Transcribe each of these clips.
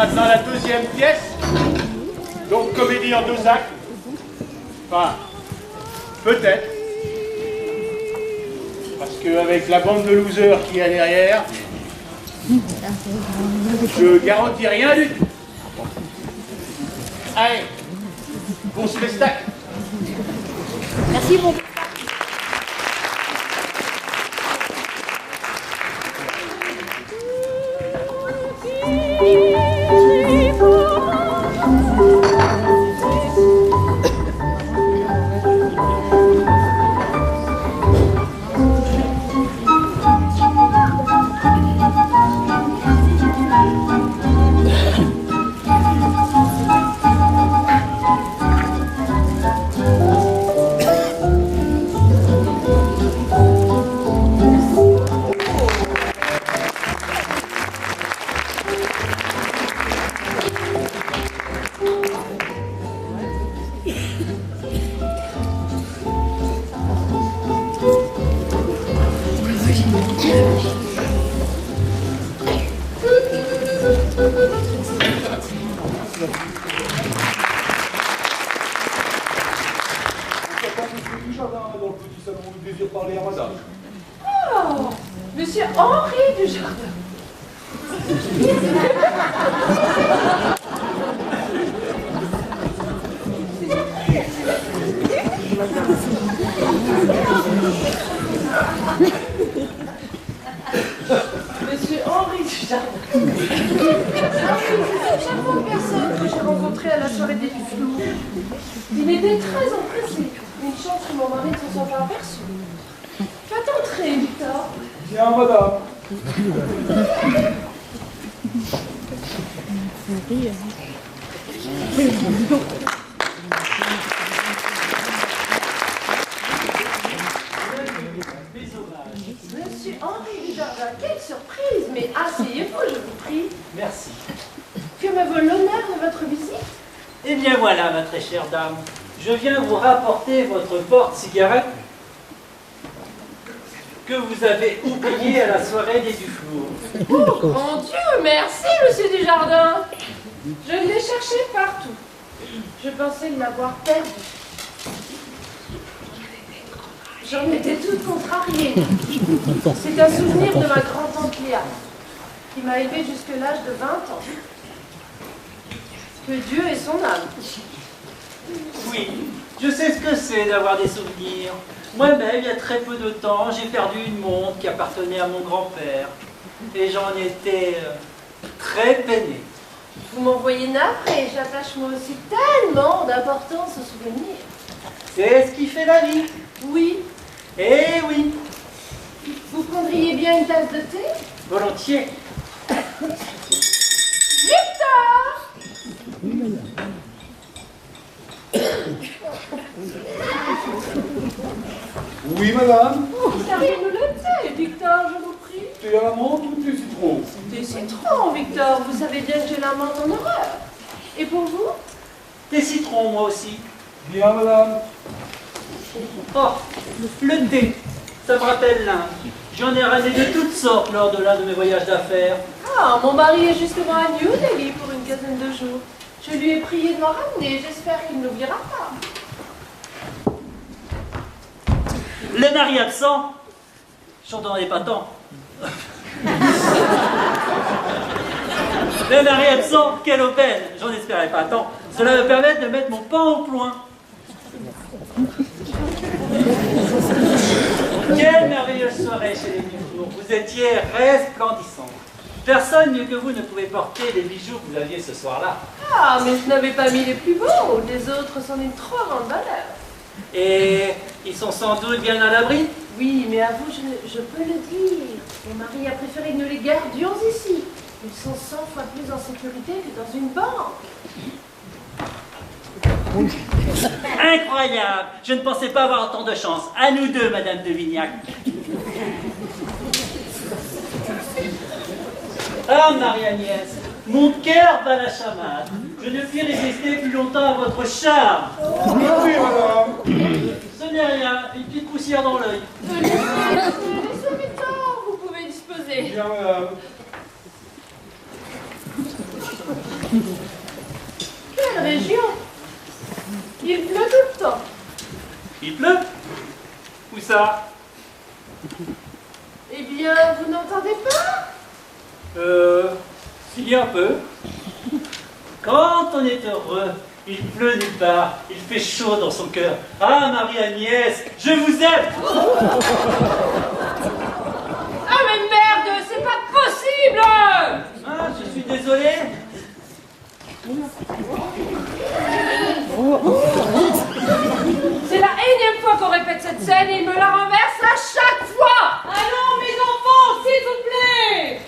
maintenant la deuxième pièce. Donc comédie en 2 actes. Enfin, peut-être. Parce qu'avec la bande de losers qui est derrière, je garantis rien du tout. Allez, bon spectacle. Merci mon. Oh, Monsieur Henri Dujardin. Monsieur Henri Dujardin. C'est une charmante personne que j'ai rencontrée à la soirée des Duflots. Il était très empressé. Une chance que mon mari ne s'en soit pas aperçu. Faites entrer, Victor. Bien, madame. Monsieur Henri Dujardin, quelle surprise! Mais asseyez-vous, je vous prie. Merci. Que me vaut l'honneur de votre visite? Eh bien voilà, ma très chère dame. Je viens vous rapporter votre porte-cigarette que vous avez oubliée à la soirée des Duflots. Oh, mon Dieu, merci, monsieur Dujardin. Je l'ai cherché partout. Je pensais l'avoir perdu. J'en étais toute contrariée. C'est un souvenir de ma grand-tante Léa, qui m'a élevée jusqu'à l'âge de 20 ans. Que Dieu ait son âme. Oui, je sais ce que c'est d'avoir des souvenirs. Moi-même, il y a très peu de temps, j'ai perdu une montre qui appartenait à mon grand-père. Et j'en étais très peiné. Vous m'envoyez navré, j'attache moi aussi tellement d'importance aux souvenirs. C'est ce qui fait la vie. Oui. Eh oui, Vous prendriez bien une tasse de thé? volontiers. Victor! Oui, madame. Servez-nous le thé, Victor, je vous prie. Thé à la menthe ou thé citron? Des citrons, Victor, vous savez bien que j'ai la menthe en horreur. Et pour vous? Des citrons, moi aussi. Bien, madame. Oh, le thé, ça me rappelle l'Inde. J'en ai ramené de toutes sortes lors de l'un de mes voyages d'affaires. Ah, mon mari est justement à New Delhi pour une quinzaine de jours. Je lui ai prié de m'en ramener, j'espère qu'il n'oubliera pas. Le mari absent, j'en donnais pas tant. Le mari absent, quelle aubaine, j'en espérais pas tant. Cela me permet de mettre mon pain au point. Quelle merveilleuse soirée chez les Duflots. Vous étiez resplendissante. Personne mieux que vous ne pouvait porter les bijoux que vous aviez ce soir-là. Ah, mais je n'avais pas mis les plus beaux, les autres sont d'une trop grande valeur. Et ils sont sans doute bien à l'abri. Oui, mais à vous, je peux le dire. Mon mari a préféré que nous les gardions ici. Ils sont 100 fois plus en sécurité que dans une banque. Incroyable! Je ne pensais pas avoir autant de chance. À nous deux, Madame de Vignac. Ah, Marie-Agnès, mon cœur bat la chamade. Je ne puis résister plus longtemps à votre charme. Oui, madame. Ce n'est rien, une petite poussière dans l'œil. Laissez Victor, vous pouvez disposer. Bien, madame. région. Il pleut tout le temps. Il pleut? Où ça? Eh bien, vous n'entendez pas? Si, un peu. Quand on est heureux, il pleut nulle part, il fait chaud dans son cœur. Ah, Marie-Agnès, je vous aime! Ah mais merde, c'est pas possible! Ah, je suis désolé. C'est la énième fois qu'on répète cette scène et il me la renverse à chaque fois! Allons mes enfants, s'il vous plaît!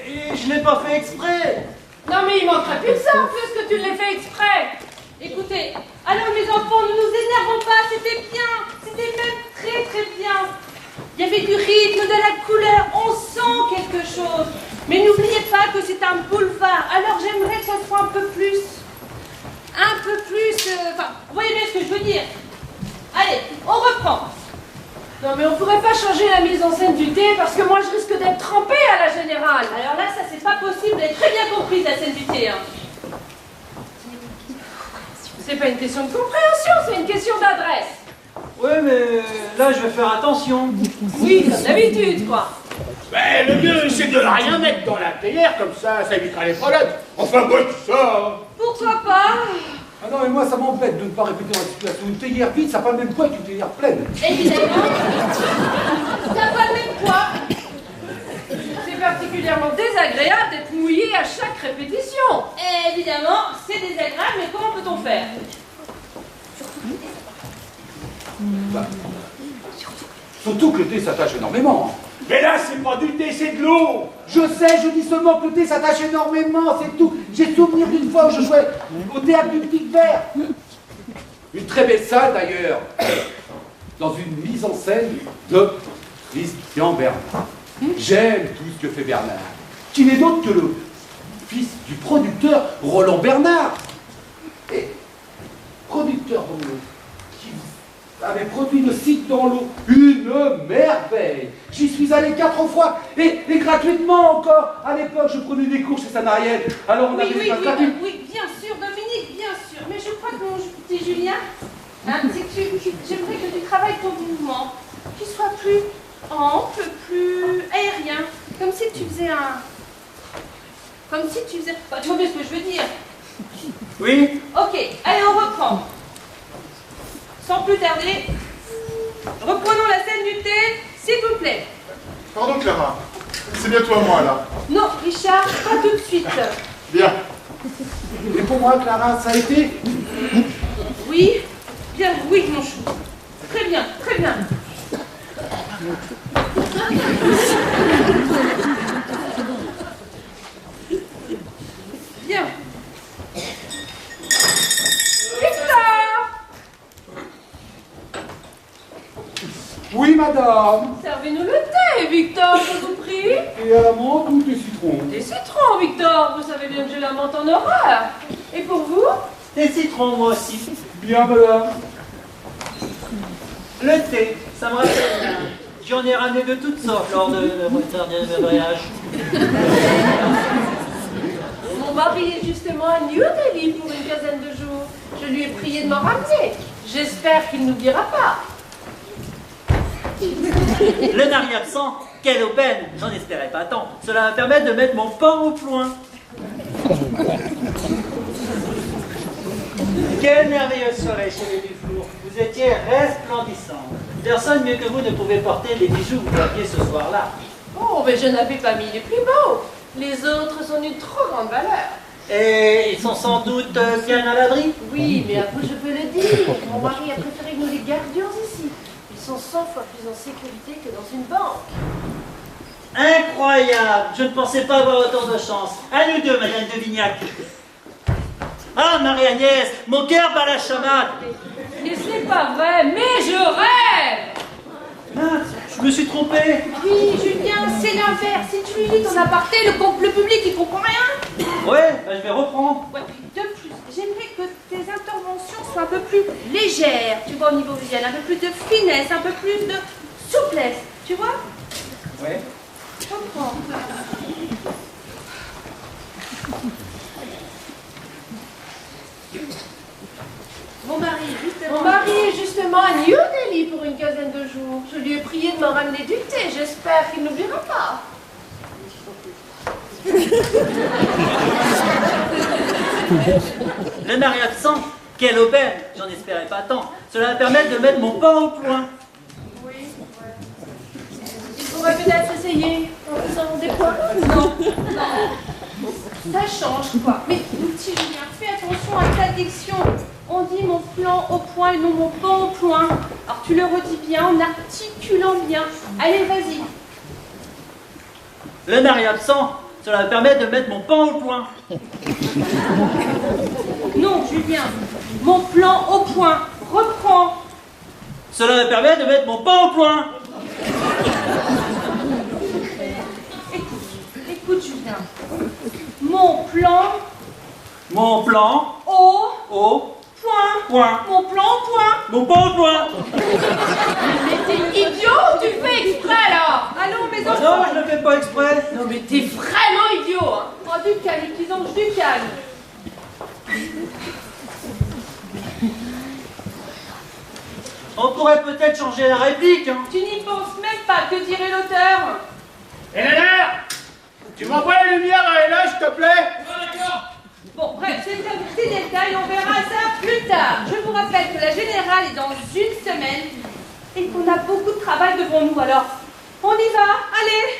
Et je n'ai pas fait exprès. Non mais il manquerait plus que ça en plus que tu l'aies fait exprès! Écoutez, alors mes enfants, ne nous énervons pas, c'était bien, c'était même très très bien. Il y avait du rythme, de la couleur, on sent quelque chose. Mais n'oubliez pas que c'est un boulevard, alors j'aimerais que ça soit un peu plus, enfin, vous voyez bien ce que je veux dire. Allez, on reprend. Non mais on pourrait pas changer la mise en scène du thé parce que moi je risque d'être trempée à la générale. Alors là, ça c'est pas possible, vous avez très bien compris la scène du thé. Hein. C'est pas une question de compréhension, c'est une question d'adresse. Oui, mais là, je vais faire attention. Oui, comme d'habitude quoi. Ben, le mieux, c'est de rien mettre dans la théière, comme ça évitera les problèmes. Enfin, moi, tout ça. Pourquoi pas? Ah non, mais moi, ça m'embête de ne pas répéter la situation. Une théière vide, ça n'a pas le même poids qu'une théière pleine. Évidemment. Ça n'a pas le même poids. C'est particulièrement désagréable d'être mouillé à chaque répétition. Évidemment, c'est désagréable, mais comment peut-on faire? Bah, surtout que le thé s'attache énormément. Mais là, c'est pas du thé, c'est de l'eau. Je sais, je dis seulement que le thé s'attache énormément, c'est tout. J'ai souvenir d'une fois où je jouais au théâtre du Petit Vert. Une très belle salle d'ailleurs, dans une mise en scène de Christian Bernard. J'aime tout ce que fait Bernard, qui n'est d'autre que le fils du producteur Roland Bernard. Et producteur Roland, qui avait produit le site dans l'eau, une merveille. J'y suis allé 4 fois, et gratuitement encore. À l'époque, je prenais des cours chez Sanariel, alors on avait des places gratuites. Oui, bien sûr, Dominique, bien sûr. Mais je crois que mon petit Julien, hein, c'est que j'aimerais que tu travailles ton mouvement, qu'il soit plus ample, plus aérien, comme si tu faisais bah, tu vois bien ce que je veux dire. Oui? Ok, allez, on reprend. Sans plus tarder, reprenons la scène du thé, s'il vous plaît. Pardon Clara, c'est bientôt à moi là. Non, Richard, pas tout de suite. Bien. Et pour moi, Clara, ça a été... Oui, bien, oui, mon chou. Très bien, très bien. Bien. Victor! Oui, madame. Servez-nous le thé, Victor, je vous prie. Et à la menthe ou des citrons? Des citrons, Victor, vous savez bien que j'ai la menthe en horreur. Et pour vous? Des citrons, moi aussi. Bien, madame. Le thé, ça me rappelle bien. J'en ai ramené de toutes sortes lors de votre dernier voyage. Mon mari est justement à New Delhi pour une quinzaine de jours. Je lui ai prié de m'en ramener. J'espère qu'il n'oubliera pas. Le nari absent, quelle aubaine! J'en espérais pas tant. Cela va permettre de mettre mon pain au point. Quelle merveilleuse soirée chez les Dufour. Vous étiez resplendissant. Personne mieux que vous ne pouvait porter les bijoux que vous aviez ce soir-là. Oh, mais je n'avais pas mis les plus beaux. Les autres sont d'une trop grande valeur. Et ils sont sans doute bien à l'abri. Oui, mais à vous je peux le dire. Mon mari a préféré que nous les gardions ici. Ils sont 100 fois plus en sécurité que dans une banque. Incroyable! Je ne pensais pas avoir autant de chance. À nous deux, Madame de Vignac. Ah, Marie-Agnès, mon cœur bat la chamade. Mais c'est pas vrai, mais je rêve! Mince, je me suis trompé. Oui, Julien, c'est l'inverse. Si tu lui lis ton aparté, le public, il comprend rien. Ouais, bah, je vais reprendre. Ouais, de plus, j'aimerais que tes interventions soient un peu plus légères, tu vois, au niveau visuel, un peu plus de finesse, un peu plus de souplesse, tu vois? Ouais. Je comprends. Mon mari, justement. Mon mari est justement à New Delhi pour une quinzaine de jours. Je lui ai prié de m'en ramener du thé. J'espère qu'il n'oubliera pas. Le mari absent, quelle aubaine! J'en espérais pas tant. Cela va permettre de mettre mon pain au point. Oui, ouais. Il pourrait peut-être essayer en faisant des points. Non, non. Ça change, quoi. Mais, petit Julien, fais attention à ta diction. On dit mon plan au point et non mon pain au point. Alors tu le redis bien en articulant bien. Allez, vas-y. Le mari absent, cela va permettre de mettre mon pain au point. Non, Julien. Mon plan au point. Reprends. Cela va permettre de mettre mon pain au point. Écoute, Julien. Mon plan Mon plan au point. point. Mon plan au point. Mon pain au point. Mais t'es idiot ou tu fais exprès là? Allons, mes Ah enfants. non, je ne le fais pas exprès. Non mais t'es vraiment idiot hein. Oh, du calme, les petits anges, du calme. On pourrait peut-être changer la réplique. Hein. Tu n'y penses même pas, que dirait l'auteur? Et Nanar, tu m'envoies la lumière à Ella, s'il te plaît? Bon, bref, c'est un petit détail, on verra ça plus tard. Je vous rappelle que la générale est dans une semaine et qu'on a beaucoup de travail devant nous, alors on y va, allez.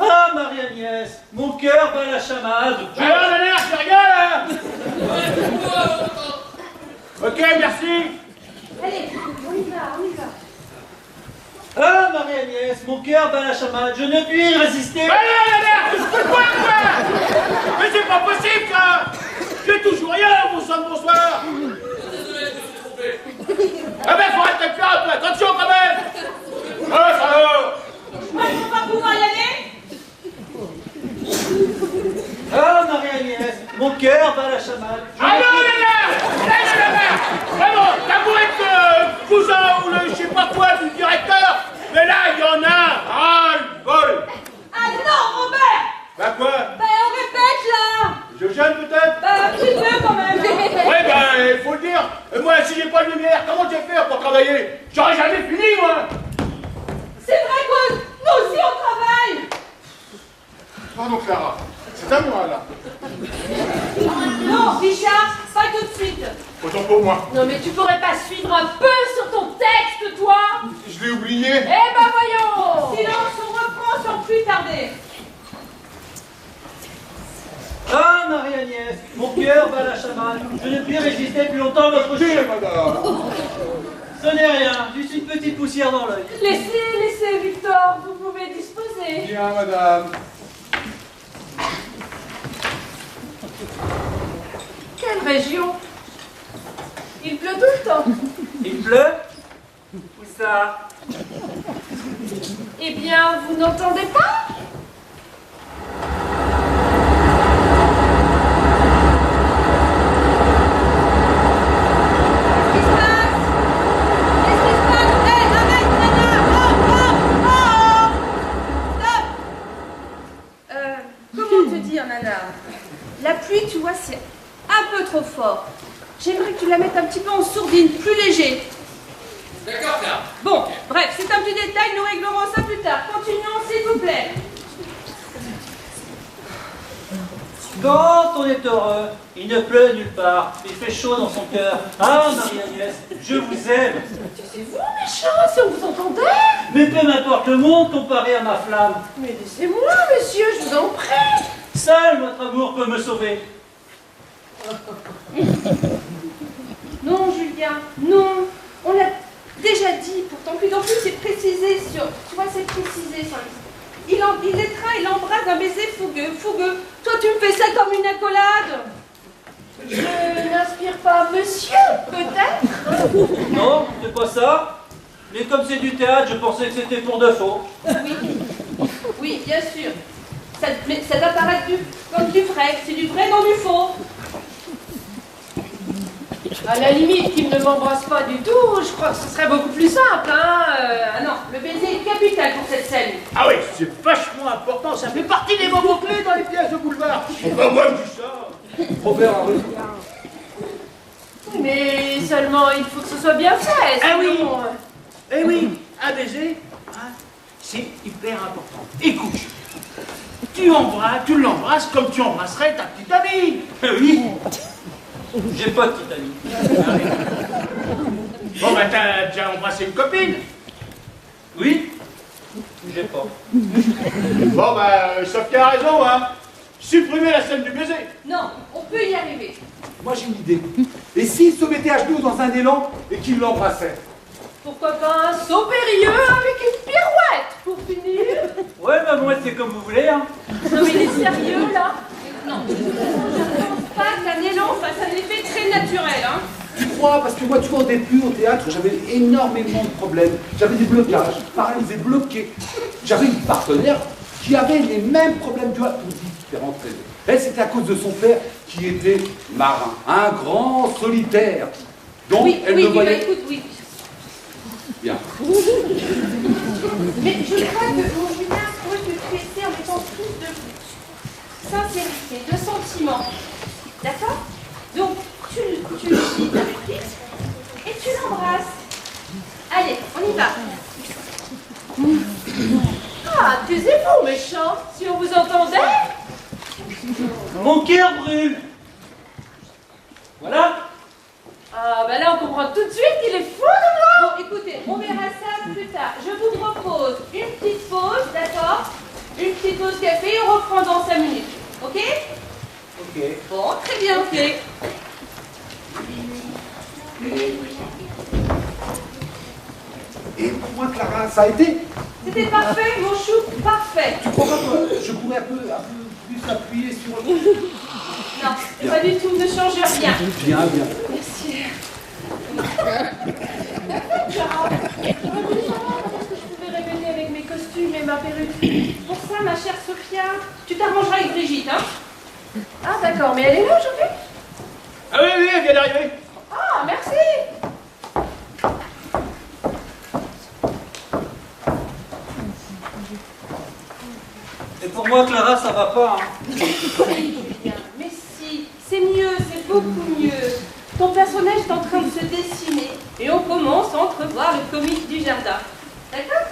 Ah, Marie-Agnès, mon cœur bat la chamade. Alors Nanar, c'est rien là? Ok, merci. Allez, on y va, on y va. Ah, Marie-Agnès, mon cœur bat la chamade. Je ne puis résister. Mais non, Nanar, tu te fous de moi, quoi? Mais c'est pas possible, ça. J'ai toujours rien, bon sang de bonsoir. Ah ben, faut arrêter de faire un peu attention, quand même. Ah, ça va. On va pouvoir y aller? Ah, Marie-Agnès, mon cœur bat la chamade. Je Ah ne non, puis- Nanar. Vraiment, t'avoues être cousin ou le je sais pas quoi du directeur. Mais là, il y en a un. Ah, le bol. Ah non, Robert. Bah quoi? Ben on répète là. Je gêne peut-être? Ben un petit peu quand même. Ouais, ben, il faut le dire. Moi, si j'ai pas de lumière, comment je vais faire pour travailler? J'aurais jamais fini, moi. C'est vrai que nous aussi on travaille. Pardon, Clara. C'est à moi, là. Non, Richard, pas tout de suite. Autant pour moi. Non mais tu pourrais pas suivre un peu sur ton texte toi? Je l'ai oublié. Eh ben voyons. Silence, on reprend sans plus tarder. Ah, Marie-Agnès, mon cœur bat la chamade. Je ne puis résister plus longtemps à votre Écoutez, chute. madame. Ce n'est rien, juste une petite poussière dans l'œil. Laissez Victor, vous pouvez disposer. Bien, madame. Quelle région? Il pleut tout le temps. Il pleut? Où ça? Eh bien, vous n'entendez pas? Qu'est-ce qui se passe? Hé, arrête, Nana! Oh! Stop! Comment te dire, Nana? La pluie, tu vois, c'est un peu trop fort. J'aimerais que tu la mettes un petit peu en sourdine, plus léger. D'accord, Clara. Bon, bref, c'est un petit détail, nous réglerons ça plus tard. Continuons, s'il vous plaît. Quand on est heureux, il ne pleut nulle part. Il fait chaud dans son cœur. Ah, Marie-Agnès, je vous aime. Taisez-vous, méchant, si on vous entendait. Mais peu m'importe le monde comparé à ma flamme. Mais laissez-moi, monsieur, je vous en prie. Seul votre amour peut me sauver. Non, Julien, non. On l'a déjà dit, pourtant, puis en plus, c'est précisé sur... Tu vois, c'est précisé sur... Il étreint, il embrasse d'un baiser fougueux, fougueux. Toi, tu me fais ça comme une accolade. Je n'inspire pas monsieur, peut-être. Non, c'est pas ça. Mais comme c'est du théâtre, je pensais que c'était pour de faux. Oui, bien sûr. Mais ça doit paraître comme du vrai. C'est du vrai, non du faux. À la limite, qu'il ne m'embrasse pas du tout, je crois que ce serait beaucoup plus simple, hein. Ah non, le baiser est capital pour cette scène. Ah oui, c'est vachement important. Ça fait partie des moments clés dans les pièces de boulevard. Bah, moi, je dis ça. Robert a raison. Mais seulement, il faut que ce soit bien fait. Ah oui. sinon, Eh oui, un baiser, hein, c'est hyper important. Écoute, tu l'embrasses comme tu embrasserais ta petite amie. Oui. J'ai pas de petite amie. Bon, bah t'as déjà embrassé une copine. Oui. J'ai pas. Bon, bah, Sophia a raison, hein. Supprimer la scène du baiser. Non, on peut y arriver. Moi j'ai une idée. Et s'il se mettait à genoux dans un élan et qu'il l'embrassait? Pourquoi pas un saut périlleux avec une pirouette pour finir? Ouais, maman, c'est comme vous voulez, hein. Non mais il est sérieux là? Non, je ne pense pas qu'un élan fasse un effet très naturel, hein. Tu crois? Parce que moi, tu vois, au début, au théâtre, j'avais énormément de problèmes. J'avais des blocages, paralysé, bloqué. J'avais une partenaire qui avait les mêmes problèmes, tu vois, pour différentes raisons. Elle, c'était à cause de son père qui était marin, un grand solitaire. Donc, Oui, elle oui, me oui, voyait... bah écoute, oui. Bien. Mais je crois que mon Julien pourrait te traiter en mettant plus de sincérité, de sentiment. D'accord? Donc, tu le dis avec lui et tu l'embrasses. Allez, on y va. Ah, taisez-vous méchant, si on vous entendait. Mon cœur brûle. Voilà. Ah bah là on comprend tout de suite qu'il est fou de moi. Bon, écoutez, on verra ça plus tard. Je vous propose une petite pause, d'accord? Une petite pause café et on reprend dans 5 minutes. Ok? Ok. Bon, très bien, ok. Et pour moi, Clara, ça a été... C'était parfait, mon chou, parfait. Tu crois pas que je pourrais un peu plus appuyer sur... Non, pas du tout, ne change rien. Bien, bien. Merci. Clara, j'aurais voulu savoir quand est-ce que je pouvais révéler avec mes costumes et ma perruque. Pour ça, ma chère Sophia, tu t'arrangeras avec Brigitte, hein? Ah d'accord, mais elle est là aujourd'hui? Ah oui, oui, elle vient d'arriver. Ah, merci. Et pour moi, Clara, ça va pas, hein. Bien, mais si, c'est mieux, c'est beaucoup mieux. Ton personnage est en train de se dessiner et on commence à entrevoir le comique du jardin. D'accord?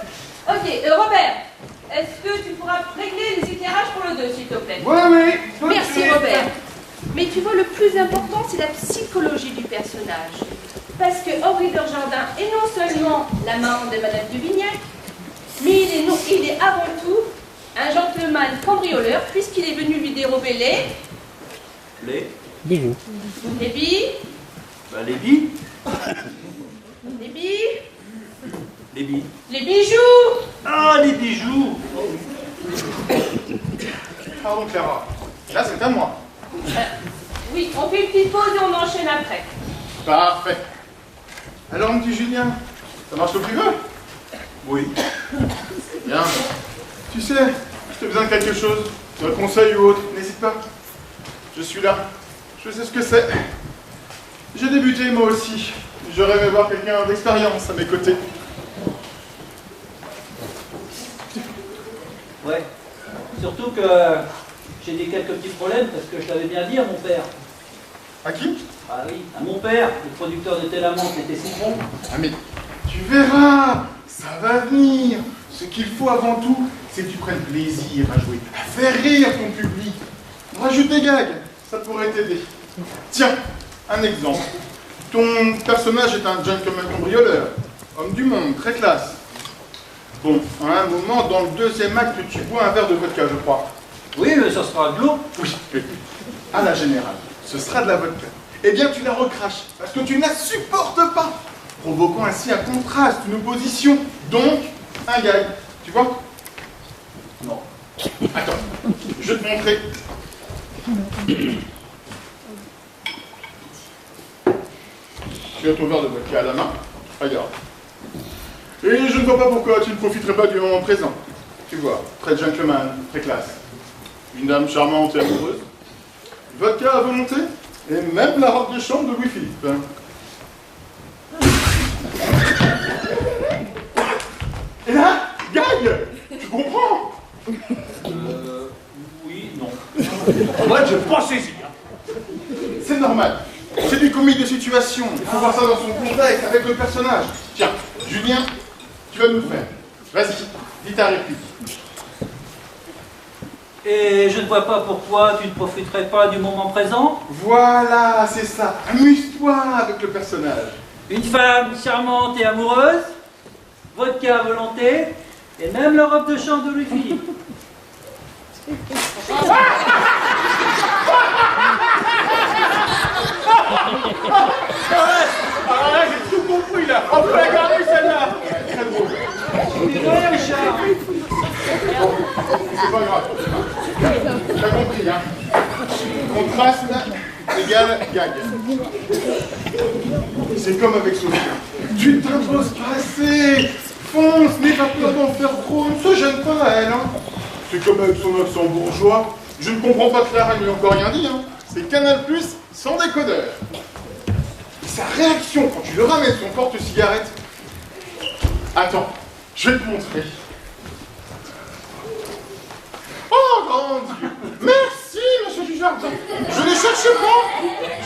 Ok, Robert, est-ce que tu pourras régler les éclairages pour le 2, s'il te plaît? Oui, oui. tout de Merci suite. Robert. Mais tu vois, le plus important, c'est la psychologie du personnage. Parce que Henri Desjardins est non seulement l'amant de Madame de Vignac, mais il est avant tout un gentleman cambrioleur, puisqu'il est venu lui dérober Les les billes, Bah, les billes. les billes, Les billes. les bijoux. Ah, les bijoux. Pardon, Clara. Là, c'est à moi. Oui, on fait une petite pause et on enchaîne après. Parfait. Alors, mon petit Julien, ça marche comme tu veux? Oui. Bien. Tu sais, si tu as besoin de quelque chose, un conseil ou autre, n'hésite pas. Je suis là. Je sais ce que c'est. J'ai débuté moi aussi. J'aurais aimé voir quelqu'un d'expérience à mes côtés. Ouais. Surtout que j'ai des quelques petits problèmes parce que je t'avais bien dit à mon père. À qui? Ah oui, à mon père, le producteur de Télamante était citron. Ah mais, tu verras, ça va venir. Ce qu'il faut avant tout, c'est que tu prennes plaisir à jouer, à faire rire ton public. Rajoute des gags, ça pourrait t'aider. Tiens, un exemple. Ton personnage est un gentleman cambrioleur, homme du monde, très classe. Bon, à un moment, dans le deuxième acte, tu bois un verre de vodka, je crois. Oui, mais ça sera de l'eau. Oui, à la générale, ce sera de la vodka. Eh bien, tu la recraches, parce que tu ne la supportes pas, provoquant ainsi un contraste, une opposition, donc un gag. Tu vois? Non. Attends, je vais te montrer. Tu as ton verre de vodka à la main, regarde. Et je ne vois pas pourquoi tu ne profiterais pas du moment présent. Tu vois, très gentleman, très classe. Une dame charmante et amoureuse. Vodka à volonté, et même la robe de chambre de Louis-Philippe. Et là, gagne! Tu comprends? Oui, non. Moi, je pas saisi. Hein. C'est normal. C'est du comique de situation. Il faut voir ça dans son contexte, avec le personnage. Tiens, Julien, tu vas nous le faire. Vas-y, dis ta réplique. Et je ne vois pas pourquoi tu ne profiterais pas du moment présent. Voilà, c'est ça. Amuse-toi avec le personnage. Une femme charmante et amoureuse, vodka à volonté, et même la robe de chambre de Louis-Philippe. Ah là, j'ai tout compris là. On peut la garder celle-là. Très drôle. Désolé, Richard. C'est pas grave. T'as compris, hein. Contraste égale gag. C'est comme avec Sophie. Tu ne t'imposes pas assez. Fonce, n'aie pas peur d'en faire trop. Ne se gêne pas, elle. Hein. C'est comme avec son accent bourgeois. Je ne comprends pas Clara, elle lui a encore rien dit. Hein. C'est Canal+ sans décodeur. Et sa réaction quand tu lui ramènes son porte-cigarette. Attends, je vais te montrer. Oh, grand Dieu! Merci, monsieur Dujardin. Je ne cherchais pas.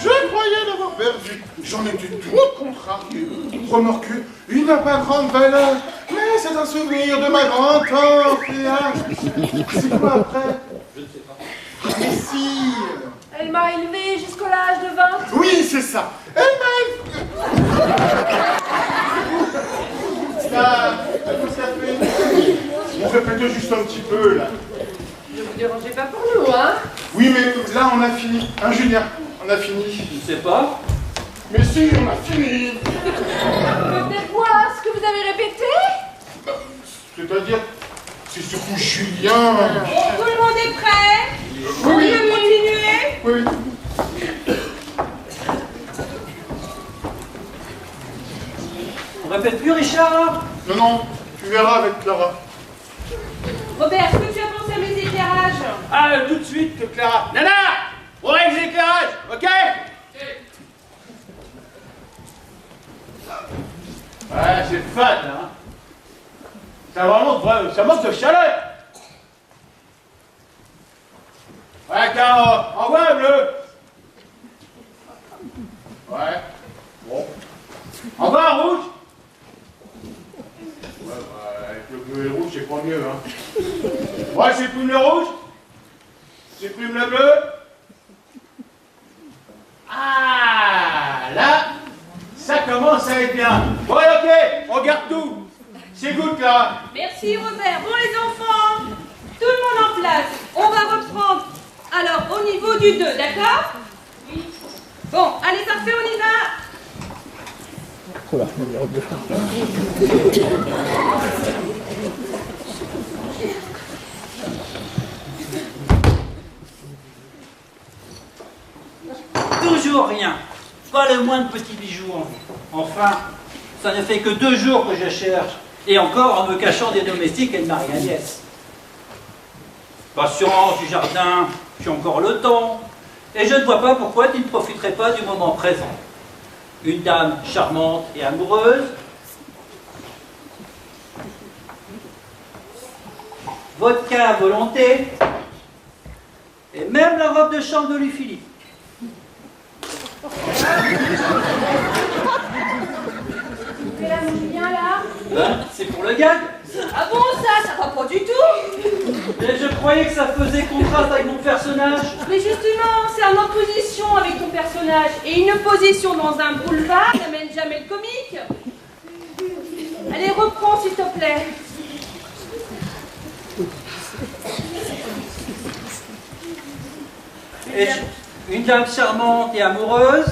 Je croyais l'avoir perdu. J'en étais tout contrarié. Remarque, il n'a pas grande valeur. Mais c'est un souvenir de ma grande-tante. C'est quoi après? Je ne sais pas. Mais si. Elle m'a élevée jusqu'à l'âge de 20. Oui, c'est ça. Elle m'a élevée. Ça, faut se taper. On répétait juste un petit peu, là. Ne vous dérangez pas pour nous, hein? Oui, mais là, on a fini. Hein, Julien? On a fini. Je ne sais pas. Mais si, on a fini. Peut-être quoi? Ce que vous avez répété? Bah, c'est-à-dire, c'est surtout Julien. Tout le monde est prêt? Oui, On oui. peut continuer? Oui, oui. On répète plus, Richard? Non, non, tu verras avec Clara. Robert, est-ce que tu as pensé à mes éclairages? Ah, tout de suite que Clara. Nana, on règle les éclairages, ok? Ouais, c'est fade, hein. Ça manque de chaleur. Ouais, car au revoir, bleu. Ouais. Bon. Au revoir, rouge. Ouais, bah, avec le bleu et le rouge, c'est pas mieux, hein. Ouais, j'exprime le rouge. J'exprime le bleu. Ah, là, ça commence à être bien. Ouais, ok, on garde tout. C'est good, là. Merci Robert. Bon les enfants, tout le monde en place. On va reprendre. Alors au niveau du 2, d'accord? Oui. Bon, allez parfait, on y va. Toujours rien. Pas le moindre petit bijou. Enfin, ça ne fait que 2 jours que je cherche. Et encore en me cachant des domestiques et de Marie-Agnès. Patience du jardin, j'ai encore le temps. Et je ne vois pas pourquoi tu ne profiterais pas du moment présent. Une dame charmante et amoureuse. Vodka à volonté. Et même la robe de chambre de Louis-Philippe. Mais là, Julien, là? Ben, c'est pour le gag. Ah bon, ça va pas du tout. Et je croyais que ça faisait contraste avec mon personnage. Mais justement, c'est en opposition avec ton personnage. Et une opposition dans un boulevard n'amène jamais le comique. Allez, reprends s'il te plaît. Et une dame charmante et amoureuse.